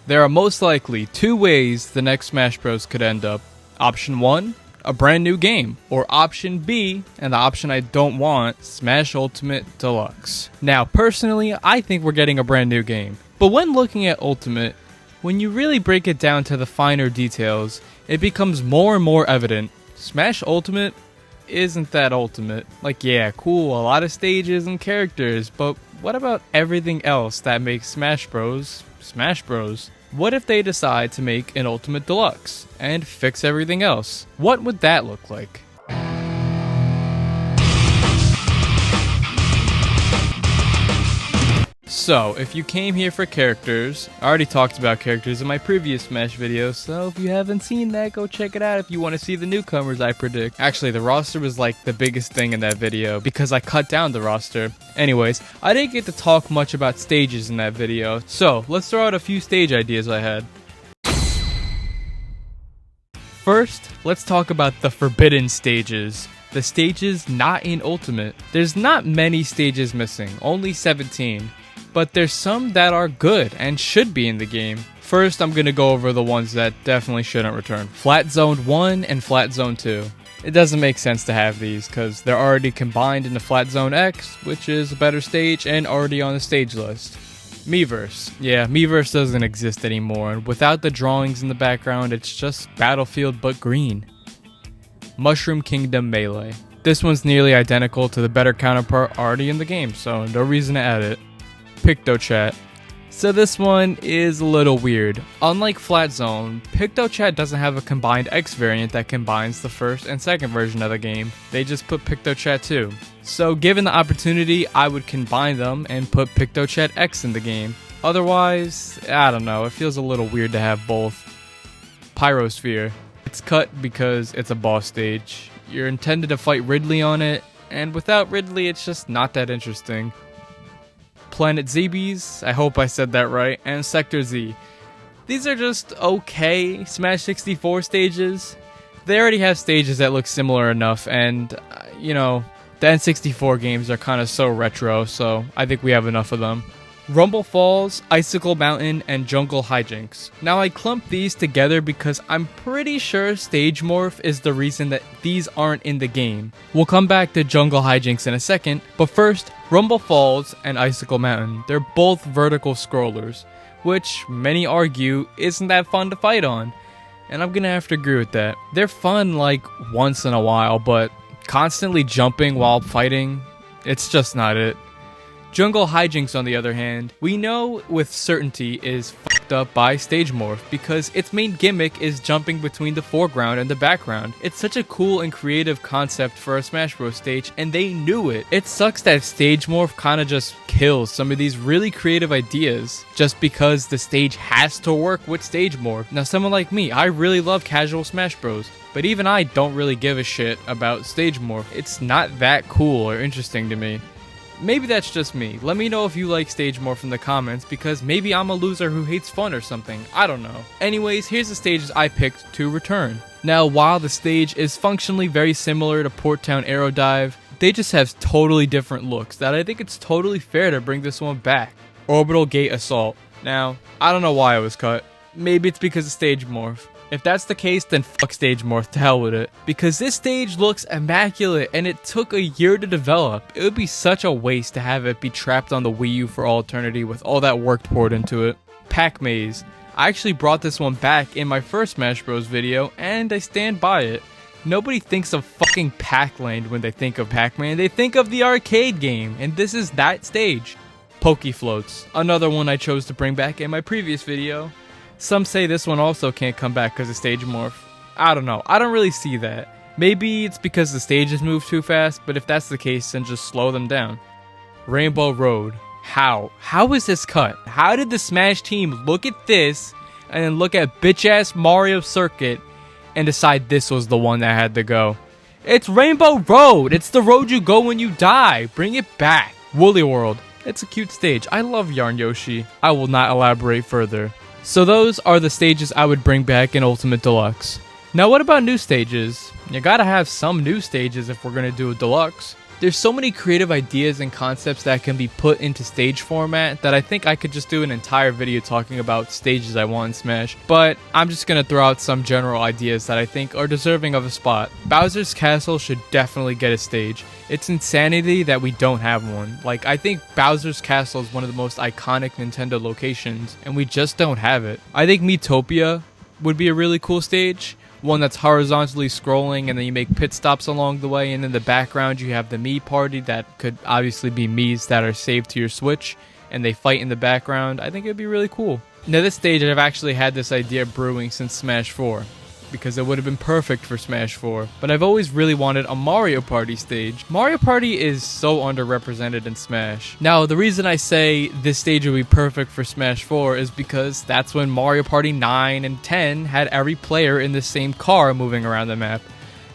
There are most likely two ways the next Smash Bros. Could end up. Option 1, a brand new game. Or option B, and the option I don't want, Smash Ultimate Deluxe. Now, personally, I think we're getting a brand new game. But when looking at Ultimate, when you really break it down to the finer details, it becomes more and more evident. Smash Ultimate isn't that ultimate. Like, yeah, cool, a lot of stages and characters, but what about everything else that makes Smash Bros. Smash Bros? What if they decide to make an Ultimate Deluxe and fix everything else? What would that look like? So, if you came here for characters, I already talked about characters in my previous Smash video, so if you haven't seen that, go check it out if you want to see the newcomers I predict. Actually, the roster was like the biggest thing in that video, because I cut down the roster. Anyways, I didn't get to talk much about stages in that video, so let's throw out a few stage ideas I had. First, let's talk about the forbidden stages. The stages not in Ultimate. There's not many stages missing, only 17. But there's some that are good and should be in the game. First, I'm going to go over the ones that definitely shouldn't return. Flat Zone 1 and Flat Zone 2. It doesn't make sense to have these because they're already combined into Flat Zone X, which is a better stage and already on the stage list. Miiverse. Yeah, Miiverse doesn't exist anymore, and without the drawings in the background, it's just Battlefield but green. Mushroom Kingdom Melee. This one's nearly identical to the better counterpart already in the game, so no reason to add it. PictoChat. So this one is a little weird. Unlike Flat Zone, PictoChat doesn't have a combined X variant that combines the first and second version of the game. They just put PictoChat 2. So given the opportunity, I would combine them and put PictoChat X in the game. Otherwise, I don't know, it feels a little weird to have both. Pyrosphere. It's cut because it's a boss stage. You're intended to fight Ridley on it, and without Ridley, it's just not that interesting. Planet Zebes, I hope I said that right, and Sector Z. These are just okay Smash 64 stages. They already have stages that look similar enough, and, you know, the N64 games are kind of so retro, so I think we have enough of them. Rumble Falls, Icicle Mountain, and Jungle Hijinks. Now I clumped these together because I'm pretty sure Stage Morph is the reason that these aren't in the game. We'll come back to Jungle Hijinks in a second, but first, Rumble Falls and Icicle Mountain. They're both vertical scrollers, which many argue isn't that fun to fight on. And I'm gonna have to agree with that. They're fun like once in a while, but constantly jumping while fighting, it's just not it. Jungle Hijinks, on the other hand, we know with certainty is fucked up by Stage Morph because its main gimmick is jumping between the foreground and the background. It's such a cool and creative concept for a Smash Bros. Stage, and they knew it. It sucks that Stage Morph kinda just kills some of these really creative ideas just because the stage has to work with Stage Morph. Now, someone like me, I really love casual Smash Bros. But even I don't really give a shit about Stage Morph. It's not that cool or interesting to me. Maybe that's just me. Let me know if you like Stage Morph in the comments, because maybe I'm a loser who hates fun or something. I don't know. Anyways, here's the stages I picked to return. Now, while the stage is functionally very similar to Port Town Aerodive, they just have totally different looks that I think it's totally fair to bring this one back. Orbital Gate Assault. Now, I don't know why it was cut. Maybe it's because of Stage Morph. If that's the case, then fuck Stage Morph, to hell with it. Because this stage looks immaculate and it took a year to develop. It would be such a waste to have it be trapped on the Wii U for all eternity with all that work poured into it. Pac Maze. I actually brought this one back in my first Smash Bros video and I stand by it. Nobody thinks of fucking Pac-Land when they think of Pac-Man. They think of the arcade game, and this is that stage. Pokefloats. Another one I chose to bring back in my previous video. Some say this one also can't come back because of Stage Morph. I don't know. I don't really see that. Maybe it's because the stages move too fast, but if that's the case, then just slow them down. Rainbow Road. How? How is this cut? How did the Smash team look at this and then look at bitch-ass Mario Circuit and decide this was the one that had to go? It's Rainbow Road! It's the road you go when you die! Bring it back! Woolly World. It's a cute stage. I love Yarn Yoshi. I will not elaborate further. So those are the stages I would bring back in Ultimate Deluxe. Now what about new stages? You gotta have some new stages if we're gonna do a Deluxe. There's so many creative ideas and concepts that can be put into stage format that I think I could just do an entire video talking about stages I want in Smash, but I'm just gonna throw out some general ideas that I think are deserving of a spot. Bowser's Castle should definitely get a stage. It's insanity that we don't have one. Like, I think Bowser's Castle is one of the most iconic Nintendo locations, and we just don't have it. I think Miitopia would be a really cool stage. One that's horizontally scrolling, and then you make pit stops along the way, and in the background you have the Mii party that could obviously be Miis that are saved to your Switch, and they fight in the background. I think it'd be really cool. Now this stage, I've actually had this idea brewing since Smash 4. Because it would have been perfect for Smash 4. But I've always really wanted a Mario Party stage. Mario Party is so underrepresented in Smash. Now, the reason I say this stage would be perfect for Smash 4 is because that's when Mario Party 9 and 10 had every player in the same car moving around the map.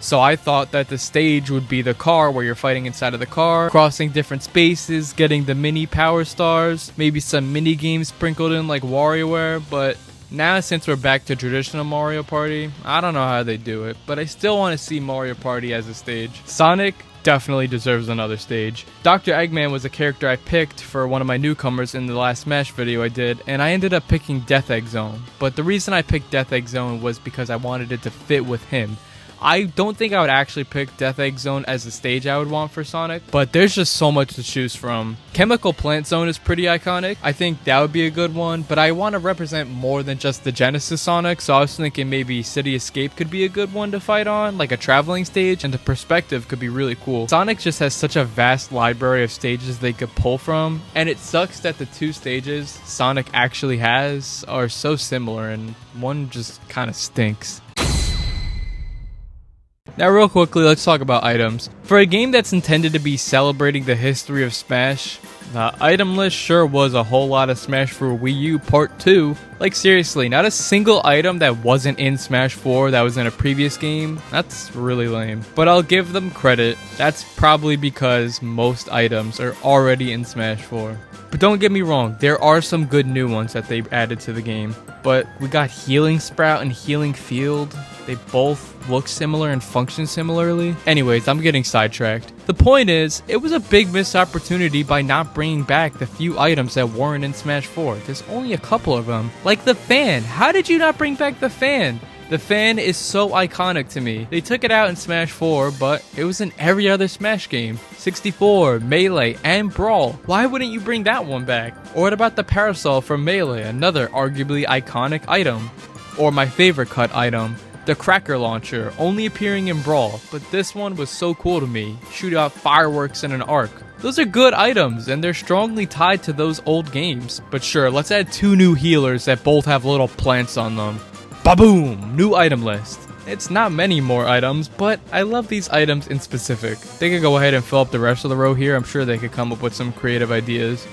So I thought that the stage would be the car where you're fighting inside of the car, crossing different spaces, getting the mini power stars, maybe some mini games sprinkled in like WarioWare, but now, since we're back to traditional Mario Party, I don't know how they do it, but I still want to see Mario Party as a stage. Sonic definitely deserves another stage. Dr. Eggman was a character I picked for one of my newcomers in the last Smash video I did, and I ended up picking Death Egg Zone. But the reason I picked Death Egg Zone was because I wanted it to fit with him. I don't think I would actually pick Death Egg Zone as the stage I would want for Sonic, but there's just so much to choose from. Chemical Plant Zone is pretty iconic. I think that would be a good one, but I want to represent more than just the Genesis Sonic, so I was thinking maybe City Escape could be a good one to fight on, like a traveling stage, and the perspective could be really cool. Sonic just has such a vast library of stages they could pull from, and it sucks that the two stages Sonic actually has are so similar, and one just kind of stinks. Now real quickly, let's talk about items. For a game that's intended to be celebrating the history of Smash, the item list sure was a whole lot of Smash for Wii U Part 2. Like seriously, not a single item that wasn't in Smash 4 that was in a previous game. That's really lame. But I'll give them credit. That's probably because most items are already in Smash 4. But don't get me wrong, there are some good new ones that they added to the game. But we got Healing Sprout and Healing Field. They both look similar and function similarly. Anyways, I'm getting sidetracked. The point is, it was a big missed opportunity by not bringing back the few items that weren't in Smash 4. There's only a couple of them. Like the fan. How did you not bring back the fan? The fan is so iconic to me. They took it out in Smash 4, but it was in every other Smash game. 64, Melee, and Brawl. Why wouldn't you bring that one back? Or what about the Parasol from Melee, another arguably iconic item? Or my favorite cut item, the Cracker Launcher, only appearing in Brawl, but this one was so cool to me. Shoot out fireworks in an arc. Those are good items, and they're strongly tied to those old games. But sure, let's add 2 new healers that both have little plants on them. Ba-boom! New item list. It's not many more items, but I love these items in specific. They could go ahead and fill up the rest of the row here. I'm sure they could come up with some creative ideas.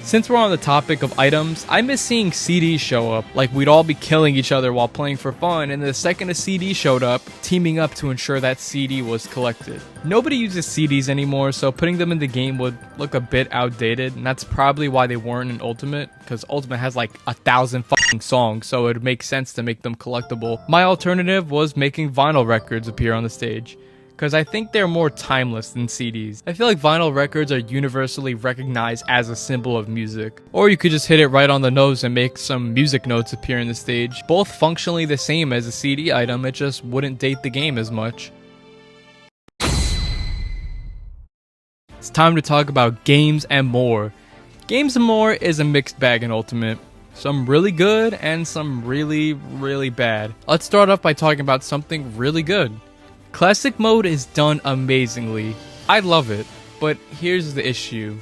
Since we're on the topic of items, I miss seeing CDs show up. Like we'd all be killing each other while playing for fun, and the second a CD showed up, teaming up to ensure that CD was collected. Nobody uses CDs anymore, so putting them in the game would look a bit outdated, and that's probably why they weren't in Ultimate, because Ultimate has like 1,000 fucking songs, so it would make sense to make them collectible. My alternative was making vinyl records appear on the stage, because I think they're more timeless than CDs. I feel like vinyl records are universally recognized as a symbol of music. Or you could just hit it right on the nose and make some music notes appear in the stage. Both functionally the same as a CD item, it just wouldn't date the game as much. It's time to talk about Games and More. Games and More is a mixed bag in Ultimate. Some really good and some really, really bad. Let's start off by talking about something really good. Classic mode is done amazingly. I love it, but here's the issue.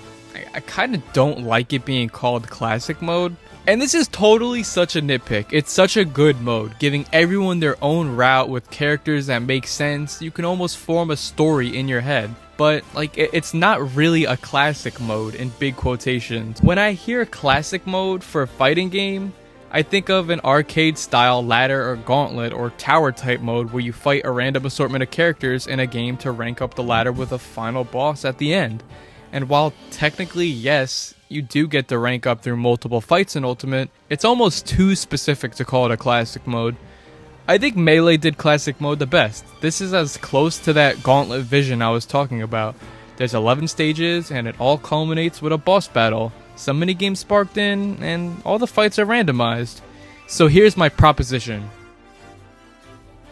I kind of don't like it being called classic mode. And this is totally such a nitpick. It's such a good mode, giving everyone their own route with characters that make sense. You can almost form a story in your head. But like, it's not really a classic mode in big quotations. When I hear classic mode for a fighting game, I think of an arcade-style ladder or gauntlet or tower-type mode where you fight a random assortment of characters in a game to rank up the ladder with a final boss at the end. And while technically, yes, you do get to rank up through multiple fights in Ultimate, it's almost too specific to call it a classic mode. I think Melee did classic mode the best. This is as close to that gauntlet vision I was talking about. There's 11 stages, and it all culminates with a boss battle. Some minigames sparked in, and all the fights are randomized. So here's my proposition.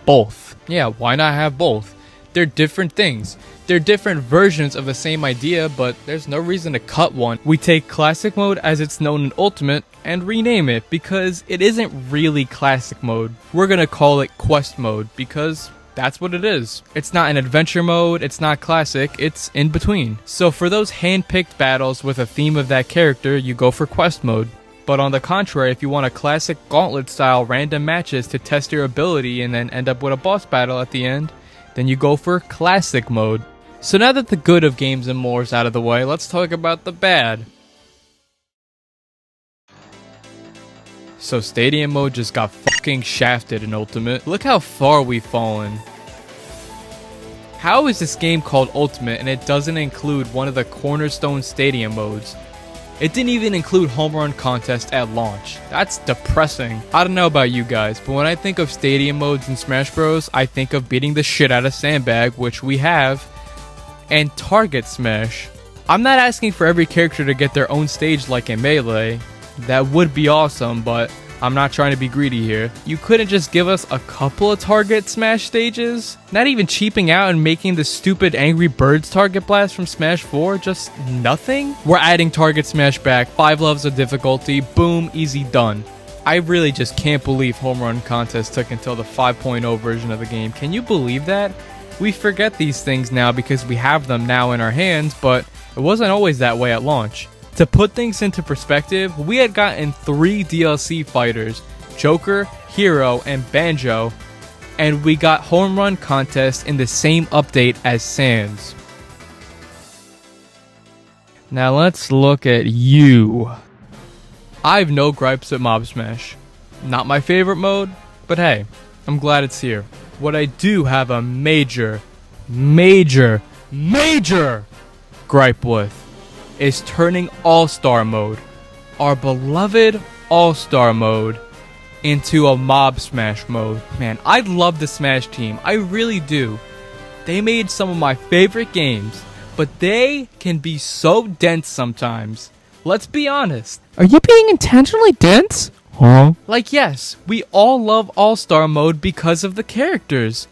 Both. Yeah, why not have both? They're different things. They're different versions of the same idea, but there's no reason to cut one. We take Classic Mode as it's known in Ultimate and rename it because it isn't really Classic Mode. We're gonna call it Quest Mode because that's what it is. It's not an adventure mode, it's not classic, it's in between. So for those hand-picked battles with a theme of that character, you go for Quest Mode. But on the contrary, if you want a classic gauntlet style random matches to test your ability and then end up with a boss battle at the end, then you go for Classic Mode. So now that the good of Games and More is out of the way, let's talk about the bad. So Stadium Mode just got fucking shafted in Ultimate. Look how far we've fallen. How is this game called Ultimate and it doesn't include one of the cornerstone Stadium Modes? It didn't even include Home Run Contest at launch. That's depressing. I don't know about you guys, but when I think of Stadium Modes in Smash Bros, I think of beating the shit out of Sandbag, which we have, and Target Smash. I'm not asking for every character to get their own stage like in Melee. That would be awesome, but I'm not trying to be greedy here. You couldn't just give us a couple of Target Smash stages? Not even cheaping out and making the stupid Angry Birds Target Blast from Smash 4 just nothing? We're adding Target Smash back, 5 levels of difficulty, boom, easy, done. I really just can't believe Home Run Contest took until the 5.0 version of the game. Can you believe that? We forget these things now because we have them now in our hands, but it wasn't always that way at launch. To put things into perspective, we had gotten 3 DLC fighters, Joker, Hero, and Banjo, and we got Home Run Contest in the same update as Sans. Now let's look at you. I have no gripes at Mob Smash. Not my favorite mode, but hey, I'm glad it's here. What I do have a major gripe with is turning All-Star Mode, our beloved All-Star Mode, into a Mob Smash mode. Man, I love the Smash team. I really do. They made some of my favorite games, but they can be so dense sometimes. Let's be honest. Are you being intentionally dense? Huh? Like, yes, we all love All-Star Mode because of the characters.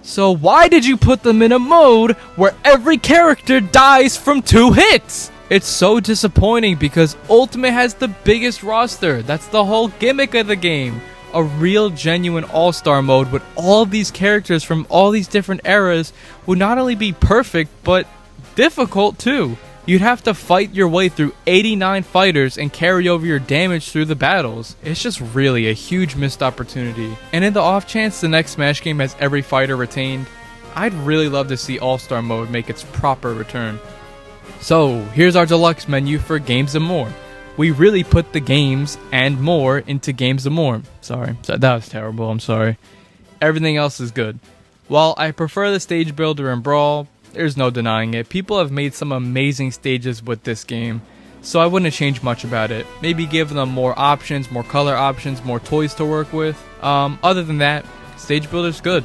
So why did you put them in a mode where every character dies from 2 hits? It's so disappointing because Ultimate has the biggest roster. That's the whole gimmick of the game. A real genuine all-star mode with all of these characters from all these different eras would not only be perfect, but difficult too. You'd have to fight your way through 89 fighters and carry over your damage through the battles. It's just really a huge missed opportunity. And in the off chance the next Smash game has every fighter retained, I'd really love to see All-Star Mode make its proper return. So, here's our deluxe menu for Games and More. We really put the games and more into Games and More. Sorry, that was terrible, I'm sorry. Everything else is good. While I prefer the stage builder in Brawl, there's no denying it. People have made some amazing stages with this game, so I wouldn't change much about it. Maybe give them more options, more color options, more toys to work with. Other than that, stage builder's good.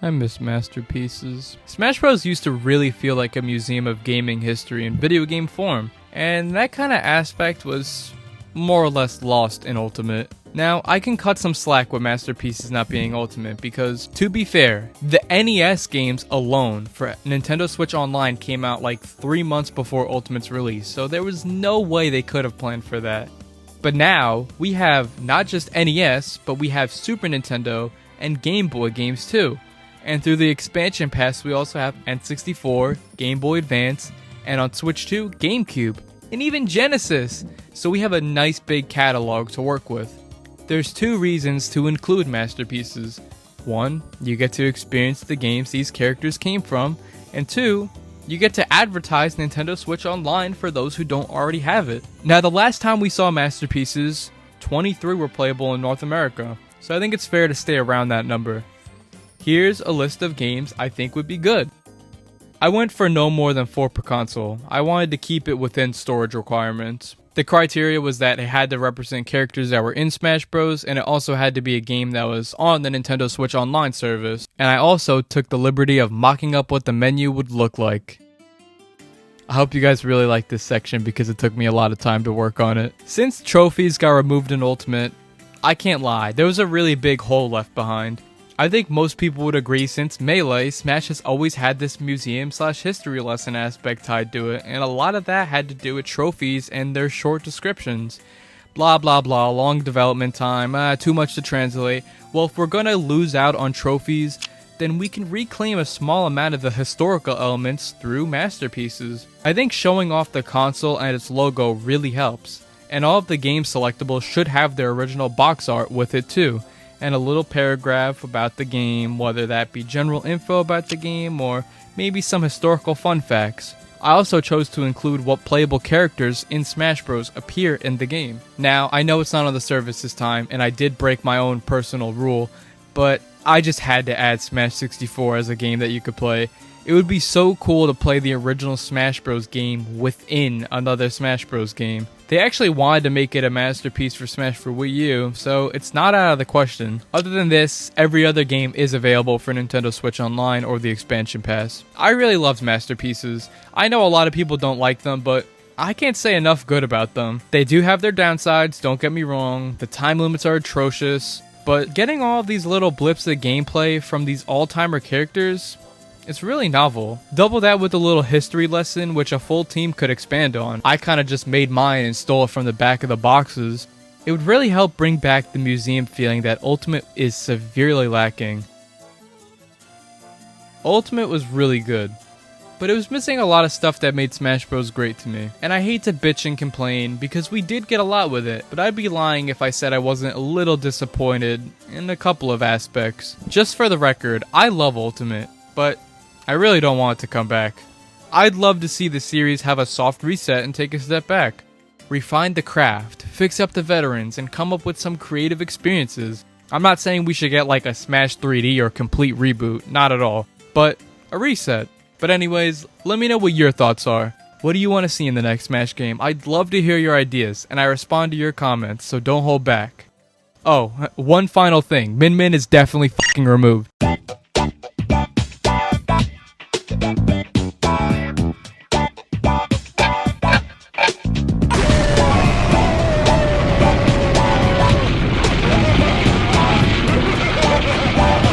I miss masterpieces. Smash Bros. Used to really feel like a museum of gaming history in video game form, and that kind of aspect was more or less lost in Ultimate. Now, I can cut some slack with Masterpieces not being Ultimate because, to be fair, the NES games alone for Nintendo Switch Online came out like 3 months before Ultimate's release, so there was no way they could have planned for that. But now, we have not just NES, but we have Super Nintendo and Game Boy games too. And through the expansion pass, we also have N64, Game Boy Advance, and on Switch 2, GameCube, and even Genesis. So we have a nice big catalog to work with. There's 2 reasons to include Masterpieces. 1, you get to experience the games these characters came from, and 2, you get to advertise Nintendo Switch Online for those who don't already have it. Now, the last time we saw Masterpieces, 23 were playable in North America, so I think it's fair to stay around that number. Here's a list of games I think would be good. I went for no more than 4 per console. I wanted to keep it within storage requirements. The criteria was that it had to represent characters that were in Smash Bros. And it also had to be a game that was on the Nintendo Switch Online service. And I also took the liberty of mocking up what the menu would look like. I hope you guys really like this section because it took me a lot of time to work on it. Since trophies got removed in Ultimate, I can't lie, there was a really big hole left behind. I think most people would agree since Melee, Smash has always had this museum/history lesson aspect tied to it, and a lot of that had to do with trophies and their short descriptions. Blah blah blah, long development time, too much to translate. Well, if we're gonna lose out on trophies, then we can reclaim a small amount of the historical elements through masterpieces. I think showing off the console and its logo really helps, and all of the game selectables should have their original box art with it too. And a little paragraph about the game, whether that be general info about the game or maybe some historical fun facts. I also chose to include what playable characters in Smash Bros. Appear in the game. Now, I know it's not on the service this time, and I did break my own personal rule, but I just had to add Smash 64 as a game that you could play. It would be so cool to play the original Smash Bros. Game within another Smash Bros. Game. They actually wanted to make it a masterpiece for Smash for Wii U, so it's not out of the question. Other than this, every other game is available for Nintendo Switch Online or the expansion pass. I really loved masterpieces. I know a lot of people don't like them, but I can't say enough good about them. They do have their downsides, don't get me wrong. The time limits are atrocious, but getting all of these little blips of gameplay from these all-timer characters, it's really novel. Double that with a little history lesson, which a full team could expand on. I kinda just made mine and stole it from the back of the boxes. It would really help bring back the museum feeling that Ultimate is severely lacking. Ultimate was really good, but it was missing a lot of stuff that made Smash Bros. Great to me. And I hate to bitch and complain, because we did get a lot with it, but I'd be lying if I said I wasn't a little disappointed in a couple of aspects. Just for the record, I love Ultimate, but I really don't want it to come back. I'd love to see the series have a soft reset and take a step back. Refine the craft, fix up the veterans, and come up with some creative experiences. I'm not saying we should get like a Smash 3D or complete reboot, not at all, but a reset. But anyways, let me know what your thoughts are. What do you want to see in the next Smash game? I'd love to hear your ideas, and I respond to your comments, so don't hold back. Oh, one final thing. Min Min is definitely fucking removed.